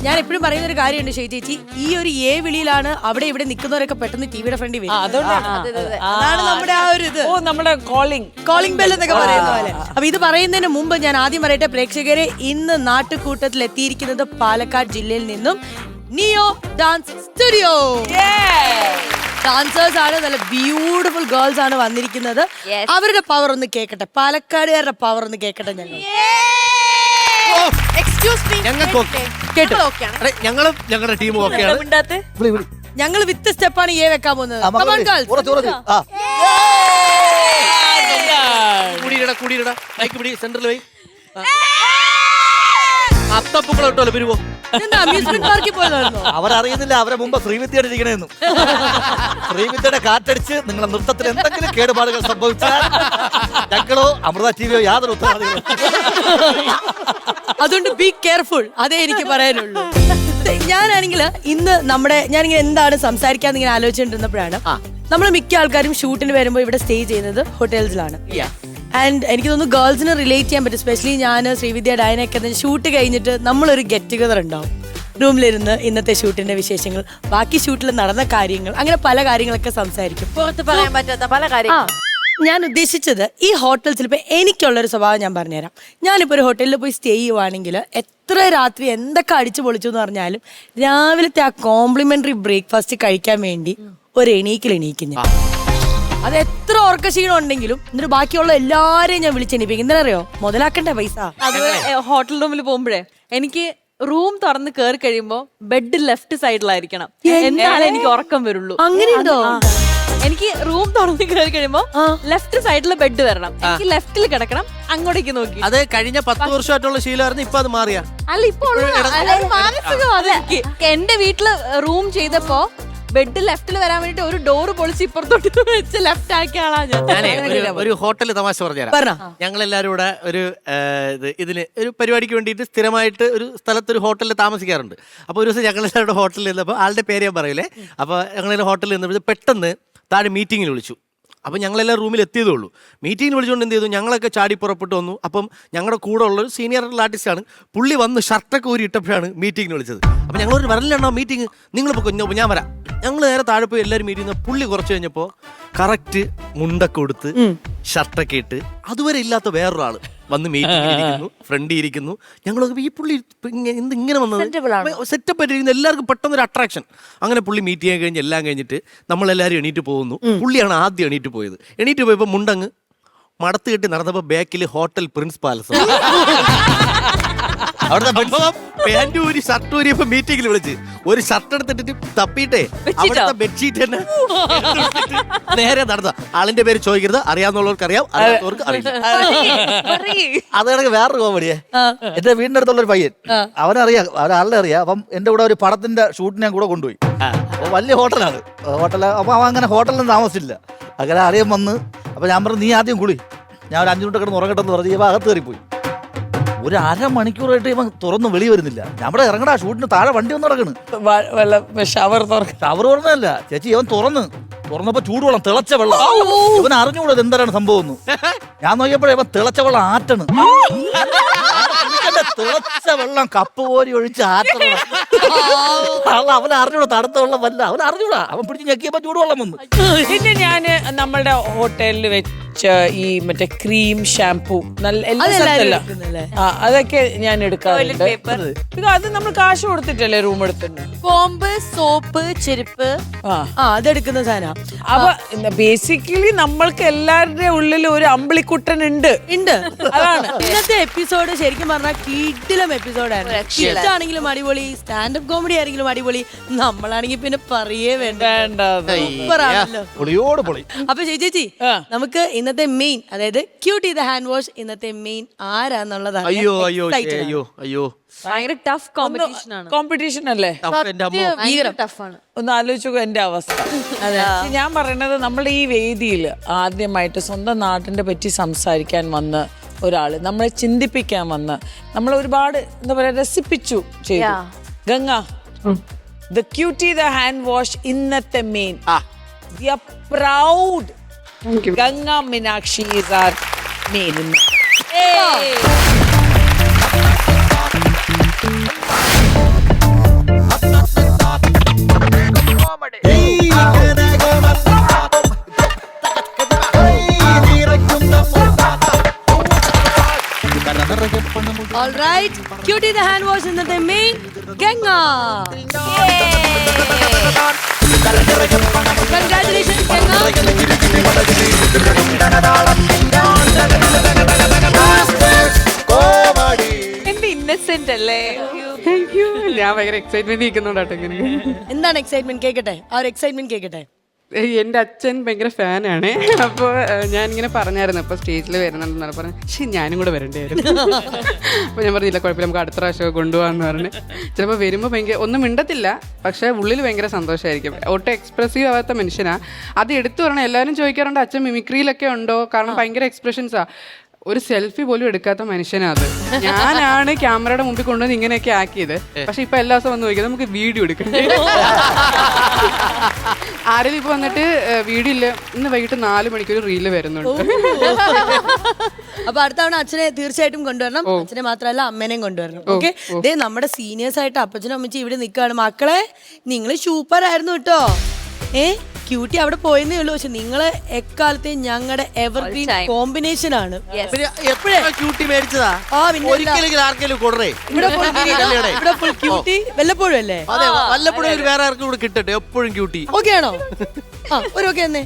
ഞാൻ എപ്പോഴും പറയുന്ന ഒരു കാര്യമുണ്ട് ചേച്ചി, ഈ ഒരു വിളിയിലാണ് അവിടെ ഇവിടെ നിൽക്കുന്നവരൊക്കെ പെട്ടെന്ന് ടിവിയുടെ ഫ്രണ്ടിൽ വരും. അതാണ് നമ്മുടെ ആ ഒരു ഇത്, നമ്മുടെ കോളിംഗ് ബെൽ എന്നൊക്കെ പറയുന്ന പോലെ. അപ്പൊ ഇത് പറയുന്നതിന് മുമ്പ് ഞാൻ ആദ്യം പറയട്ടെ പ്രേക്ഷകരെ, ഇന്ന് നാട്ടുകൂട്ടത്തിൽ എത്തിയിരിക്കുന്നത് പാലക്കാട് ജില്ലയിൽ നിന്നും നിയോ ഡാൻസ് സ്റ്റുഡിയോ. ഡാൻസേഴ്സ് ആണ്, നല്ല ബ്യൂട്ടിഫുൾ ഗേൾസ് ആണ് വന്നിരിക്കുന്നത്. അവരുടെ പവർ ഒന്ന് കേക്കട്ടെ, പാലക്കാടുകാരുടെ പവർ ഒന്ന് കേക്കട്ടെ. ഞങ്ങളുടെ ടീമും ഒക്കെയാണ്. ഞങ്ങൾ വിത്ത് സ്റ്റെപ്പാണ് വെക്കാൻ പോകുന്നത്. സെന്ററിൽ പോയി അത്തപ്പൂക്കളെ ഇട്ടോല്ലോ പിരിവോ. അമ്യൂസ്മെന്റ് പാർക്കിൽ പോയതായിരുന്നു. അവരറിയുന്നില്ല അവരെ മുമ്പ് ശ്രീവിദ്യയുടെ ഇരിക്കണേന്നു. ശ്രീവിദ്യയുടെ കാറ്റടിച്ച് നിങ്ങളുടെ നൃത്തത്തിൽ എന്തെങ്കിലും കേടുപാടുകൾ സംഭവിച്ചാൽ ഞങ്ങളോ അമൃത ടിവിയോ യാതൊരു ഉത്തരവാദികളും. അതുകൊണ്ട് ബി കെയർഫുൾ, അതേ എനിക്ക് പറയാനുള്ളൂ. ഞാനാണെങ്കിൽ ഇന്ന് ഞാനിങ്ങനെ എന്താണ് സംസാരിക്കാന്ന് ഇങ്ങനെ ആലോചിച്ചിട്ടിരുന്നപ്പോഴാണ്, നമ്മൾ മിക്ക ആൾക്കാരും ഷൂട്ടിന് വരുമ്പോൾ ഇവിടെ സ്റ്റേ ചെയ്യുന്നത് ഹോട്ടൽസിലാണ്. ആൻഡ് എനിക്ക് തോന്നുന്നു ഗേൾസിന് റിലേറ്റ് ചെയ്യാൻ പറ്റും. സ്പെഷ്യലി ഞാൻ, ശ്രീവിദ്യ, ഡയനൊക്കെ ഷൂട്ട് കഴിഞ്ഞിട്ട് നമ്മളൊരു ഗെറ്റ് ടുഗദർ ഉണ്ടാവും റൂമിലിരുന്ന്. ഇന്നത്തെ ഷൂട്ടിന്റെ വിശേഷങ്ങൾ, ബാക്കി ഷൂട്ടിൽ നടന്ന കാര്യങ്ങൾ, അങ്ങനെ പല കാര്യങ്ങളൊക്കെ സംസാരിക്കും. പുറത്ത് പറയാൻ പറ്റാത്ത പല കാര്യങ്ങളും. ഞാൻ ഉദ്ദേശിച്ചത് ഈ ഹോട്ടൽസിൽ ഇപ്പൊ എനിക്കുള്ളൊരു സ്വഭാവം ഞാൻ പറഞ്ഞുതരാം. ഞാനിപ്പോൾ ഒരു ഹോട്ടലിൽ പോയി സ്റ്റേ ചെയ്യുവാണെങ്കിൽ എത്ര രാത്രി എന്തൊക്കെ അടിച്ചു പൊളിച്ചു എന്ന് പറഞ്ഞാലും രാവിലത്തെ ആ കോംപ്ലിമെന്ററി ബ്രേക്ക്ഫാസ്റ്റ് കഴിക്കാൻ വേണ്ടി ഒരു എണീക്കും ഞാൻ. അത് എത്ര ഓർക്കക്ഷീണം ഉണ്ടെങ്കിലും എന്നിട്ട് ബാക്കിയുള്ള എല്ലാരെയും ഞാൻ വിളിച്ചെണീപ്പിക്കും. എന്താണെന്നറിയോ, മുതലാക്കണ്ടേ പൈസ. അതുപോലെ ഹോട്ടൽ റൂമിൽ പോകുമ്പോഴേ എനിക്ക് റൂം തുറന്ന് കയറി കഴിയുമ്പോ ബെഡ് ലെഫ്റ്റ് സൈഡിലായിരിക്കണം, എന്നാലേ എനിക്ക് ഉറക്കം വരുള്ളൂ. അങ്ങനെയുണ്ടോ? എനിക്ക് റൂം തുറന്ന് കയറി കഴിയുമ്പോ ലെഫ്റ്റ് സൈഡിലെ ബെഡ് വരണം, എനിക്ക് ലെഫ്റ്റിൽ കിടക്കണം, അങ്ങോട്ടേക്ക് നോക്കി. അത് കഴിഞ്ഞ 10 വർഷമായിട്ടുള്ള ശീലമായിരുന്നു, ഇപ്പൊ അത് മാറിയാ? അല്ല, ഇപ്പൊ എന്റെ വീട്ടില് റൂം ചെയ്തപ്പോ ബെഡ് ലെഫ്റ്റിൽ വരാൻ വേണ്ടിട്ട് ഒരു ഡോറ് പൊളിച്ച് ഇപ്പുറത്തോട്ട് വെച്ച് ലെഫ്റ്റ് ആക്കിയ ആളാ ഞാനേ ഒരു ഹോട്ടലിൽ തമാശ പറഞ്ഞുതരാം. ഞങ്ങളെല്ലാരും കൂടെ ഇതിന് ഒരു പരിപാടിക്ക് വേണ്ടിയിട്ട് സ്ഥിരമായിട്ട് ഒരു സ്ഥലത്ത് ഒരു ഹോട്ടലിൽ താമസിക്കാറുണ്ട്. അപ്പോൾ ഒരു ദിവസം ഞങ്ങളെല്ലാവരുടെ ഹോട്ടലിൽ നിന്നപ്പോൾ ആളുടെ പേര് ഞാൻ പറയില്ലേ, അപ്പോൾ ഞങ്ങളെല്ലാം ഹോട്ടലിൽ നിന്നപ്പോൾ പെട്ടെന്ന് താഴെ മീറ്റിങ്ങിൽ വിളിച്ചു. അപ്പം ഞങ്ങളെല്ലാം റൂമിൽ എത്തിയതേ ഉള്ളൂ. മീറ്റിങ്ങിന് വിളിച്ചുകൊണ്ട് എന്ത് ചെയ്തു, ഞങ്ങളൊക്കെ ചാടി പുറപ്പെട്ട് വന്നു. അപ്പം ഞങ്ങളുടെ കൂടെ ഉള്ളൊരു സീനിയർ ആർട്ടിസ്റ്റാണ്, പുള്ളി വന്ന് ഷർട്ടൊക്കെ ഊരി ഇട്ടപ്പോഴാണ് മീറ്റിങ്ങിന് വിളിച്ചത്. അപ്പം ഞങ്ങളൊരു വരലുണ്ടോ മീറ്റിംഗ്, നിങ്ങളിപ്പോൾ കുഞ്ഞപ്പോൾ ഞാൻ വരാം. ഞങ്ങൾ നേരെ താഴെ പോയി എല്ലാവരും മീറ്റിംഗ്. പുള്ളി കുറച്ച് കഴിഞ്ഞപ്പോൾ കറക്റ്റ് മുണ്ടൊക്കെ കൊടുത്ത് ഷർട്ടൊക്കെ ഇട്ട് അതുവരെ ഇല്ലാത്ത വേറൊരാള് വന്ന് മീറ്റിംഗ് ഇരിക്കുന്നു, ഫ്രണ്ട് ഇരിക്കുന്നു. ഞങ്ങളൊക്കെ ഈ പുള്ളി ഇങ്ങനെ വന്നത് സെറ്റപ്പ് ആയിട്ടിരിക്കുന്നു. എല്ലാവർക്കും പെട്ടെന്നൊരു അട്രാക്ഷൻ. അങ്ങനെ പുള്ളി മീറ്റ് ചെയ്യാൻ കഴിഞ്ഞ് എല്ലാം കഴിഞ്ഞിട്ട് നമ്മളെല്ലാവരും എണീറ്റ് പോകുന്നു. പുള്ളിയാണ് ആദ്യം എണീറ്റ് പോയത്. എണീറ്റ് പോയപ്പോൾ മുണ്ടങ്ങ് മടത്ത് കെട്ടി നടന്നപ്പോൾ ബാക്കിൽ ഹോട്ടൽ പ്രിൻസ് പാലസ്. അവിടുത്തെ പാന്റ് ഊരി ഷർട്ട് ഊരിയപ്പോ മീറ്റിംഗിൽ വിളിച്ച് ഒരു ഷർട്ട് എടുത്തിട്ട് തപ്പിയിട്ടേ അവിടുത്തെ ബെഡ്ഷീറ്റ് തന്നെ നേരെ നടന്ന. ആളിന്റെ പേര് ചോദിക്കരുത്, അറിയാവുന്നവർക്ക് അറിയാം, അറിയാത്തവർക്ക് അറിയില്ല. അതാണെങ്കിൽ വേറൊരു കോമഡിയെ, എന്റെ വീടിന്റെ അടുത്തുള്ള ഒരു പയ്യൻ, അവനറിയാം, അവരാളുടെ അറിയാം. അപ്പം എന്റെ കൂടെ ഒരു പടത്തിന്റെ ഷൂട്ടിന് ഞാൻ കൂടെ കൊണ്ടുപോയി. അപ്പൊ വലിയ ഹോട്ടലാണ്. അപ്പൊ അവൻ അങ്ങനെ ഹോട്ടലിൽ താമസിച്ചില്ല. അങ്ങനെ അറിയാൻ വന്ന് അപ്പൊ ഞാൻ പറഞ്ഞു, നീ ആദ്യം കുളി, ഞാൻ ഒരു 5 മിനിറ്റ് കിടന്ന് ഉറങ്ങട്ടെന്ന് പറഞ്ഞ് ഇവ അകത്ത് കയറിപ്പോയി. ഒരു 1/2 മണിക്കൂറായിട്ട് ഇവൻ തുറന്ന് വെളി വരുന്നില്ല. നമ്മുടെ ഇറങ്ങടാ, ഷൂട്ടിന് താഴെ വണ്ടി വന്ന് നടക്കണ്. ഷവർ തുറന്നല്ല ചേച്ചി, ഇവൻ തുറന്നപ്പോ ചൂടുവെള്ളം, തിളച്ച വെള്ളം. ഇവൻ അറിഞ്ഞുകൂടത് എന്താണ് സംഭവം എന്ന്. ഞാൻ നോക്കിയപ്പോഴേ ഇവൻ തിളച്ച വെള്ളം ആറ്റണ്. തിളച്ച വെള്ളം കപ്പ് കോരി ഒഴിച്ച് ആറ്റണം. അവൻ അറിഞ്ഞൂടാ തണുത്ത വെള്ളം വല്ല, അവൻ അറിഞ്ഞൂടാ. അവൻ പിടിച്ച് ഞെക്കിയപ്പോ ചൂടുവെള്ളം വന്നു. പിന്നെ ഞാന് നമ്മളുടെ ഹോട്ടലിൽ വെച്ച ഈ മറ്റേ ക്രീം, ഷാംപൂ, അതൊക്കെ ഞാൻ എടുക്കാറുണ്ട്. അത് നമ്മൾ കാശ് കൊടുത്തിട്ടല്ലേ റൂം എടുത്തിട്ടുണ്ട്. കോമ്പ്, സോപ്പ്, ചെരുപ്പ്, അതെടുക്കുന്ന സാധനം. അപ്പൊ ബേസിക്കലി നമ്മൾക്ക് എല്ലാവരുടെ ഉള്ളിൽ ഒരു അമ്പിളിക്കുട്ടൻ ഉണ്ട്. അതാണ് ഇന്നത്തെ എപ്പിസോഡ്. ശരിക്കും പറഞ്ഞാൽ കിടിലം എപ്പിസോഡായിരുന്നു. കിട്ടാണെങ്കിലും അടിപൊളി, സ്റ്റാൻഡപ്പ് കോമഡി ആണെങ്കിലും അടിപൊളി, നമ്മളാണെങ്കിൽ പിന്നെ പറയേ വേണ്ട. അപ്പൊ ചേച്ചി, നമുക്ക് ഇന്നത്തെ മെയിൻ, അതായത് ക്യൂട്ടി ദ ഹാൻഡ് വാഷ്, ഇന്നത്തെ മെയിൻ ആരാന്നുള്ളതാണ്. ഭയങ്കര ടഫ് കോമ്പറ്റീഷൻ ആണ്. കോമ്പറ്റീഷൻ അല്ലേ? ഒന്ന് ആലോചിച്ചു എന്റെ അവസ്ഥ. ഞാൻ പറയുന്നത്, നമ്മുടെ ഈ വേദിയിൽ ആദ്യമായിട്ട് സ്വന്തം നാട്ടിനെ പറ്റി സംസാരിക്കാൻ വന്ന ഒരാള്, നമ്മളെ ചിന്തിപ്പിക്കാൻ വന്ന്, നമ്മളെ ഒരുപാട് എന്താ പറയാ രസിപ്പിച്ചു ചെയ്തു. Ganga, the cutie the hand wash ഇന്നത്തെ main. We are proud. Ganga Meenakshi is our main. Hey. Right. Cutie the hand wash ഇന്നത്തെ മെയിൻ ഗംഗ. കൺഗ്രാറ്റുലേഷൻസ് എന്ത് ഇന്നസെന്റ് അല്ലേ. ഞാൻ ഭയങ്കര എക്സൈറ്റ്മെന്റ് ഇരിക്കുന്നുണ്ടാട്ടോ ഇങ്ങനെ. എന്താണ് എക്സൈറ്റ്മെന്റ്? കേക്കട്ടെ, ആ ഒരു എക്സൈറ്റ്മെന്റ് കേക്കട്ടെ. എൻ്റെ അച്ഛൻ ഭയങ്കര ഫാനാണ്. അപ്പോൾ ഞാനിങ്ങനെ പറഞ്ഞായിരുന്നു ഇപ്പോൾ സ്റ്റേജിൽ വരുന്നുണ്ടെന്നാണ് പറഞ്ഞത്. പക്ഷേ ഞാനും കൂടെ വരണ്ടായിരുന്നു. അപ്പോൾ ഞാൻ പറഞ്ഞില്ല കുഴപ്പമില്ല, നമുക്ക് അടുത്ത പ്രാവശ്യം കൊണ്ടുപോകാമെന്ന് പറഞ്ഞ്. ചിലപ്പോൾ വരുമ്പോൾ ഭയങ്കര ഒന്നും മിണ്ടത്തില്ല, പക്ഷേ ഉള്ളിൽ ഭയങ്കര സന്തോഷമായിരിക്കും. ഒട്ടും എക്സ്പ്രസീവ് ആവാത്ത മനുഷ്യനാണ്. അത് എടുത്തു പറഞ്ഞാൽ എല്ലാവരും ചോദിക്കാറുണ്ട് അച്ഛൻ മിമിക്രിയിലൊക്കെ ഉണ്ടോ, കാരണം ഭയങ്കര എക്സ്പ്രഷൻസാണ്. ഒരു സെൽഫി പോലും എടുക്കാത്ത മനുഷ്യനാണ് അത്. ഞാനാണ് ക്യാമറയുടെ മുമ്പിൽ കൊണ്ടുവന്ന് ഇങ്ങനെയൊക്കെ ആക്കിയത്. പക്ഷെ ഇപ്പൊ എല്ലാ ദിവസവും വന്ന് നോക്കിയത് നമുക്ക് വീഡിയോ എടുക്കണ്ടേ. ആരെങ്കിലും ഇപ്പൊ വന്നിട്ട് വീഡിയോ ഇല്ല, ഇന്ന് വൈകിട്ട് 4 മണിക്കൊരു റീല് വരുന്നുണ്ട്. അപ്പൊ അടുത്ത തവണ അച്ഛനെ തീർച്ചയായിട്ടും കൊണ്ടുവരണം. അച്ഛനെ മാത്രമല്ല അമ്മേനെയും കൊണ്ടുവരണം. ഓക്കെ, ദേ നമ്മുടെ സീനിയേഴ്സ് ആയിട്ട് അപ്പച്ചനും അമ്മച്ചും ഇവിടെ നിൽക്കുകയാണ്. മക്കളെ, നിങ്ങൾ സൂപ്പർ ആയിരുന്നു കേട്ടോ. ക്യൂട്ടി അവിടെ പോയെന്നേ ഉള്ളൂ, പക്ഷെ നിങ്ങള് എക്കാലത്തെയും ഞങ്ങളുടെ എവർഗ്രീൻ കോമ്പിനേഷൻ ആണ്. എപ്പോഴാ ക്യൂട്ടി മേടിച്ചതാ? ഒരിക്കലെങ്കിലും ആർക്കെങ്കിലും കൊടുറേ. ഇവിടെ ഫുൾ ക്യൂട്ടി വല്ലപ്പോഴും അല്ലേ? അതെ, വല്ലപ്പോഴും ഒരു വേറെ ആർക്കും കൂടെ കിട്ടട്ടെ. എപ്പോഴും ക്യൂട്ടി. ഓക്കെ ആണോ? ആ, ഒരു ഓക്കെ എന്നേ.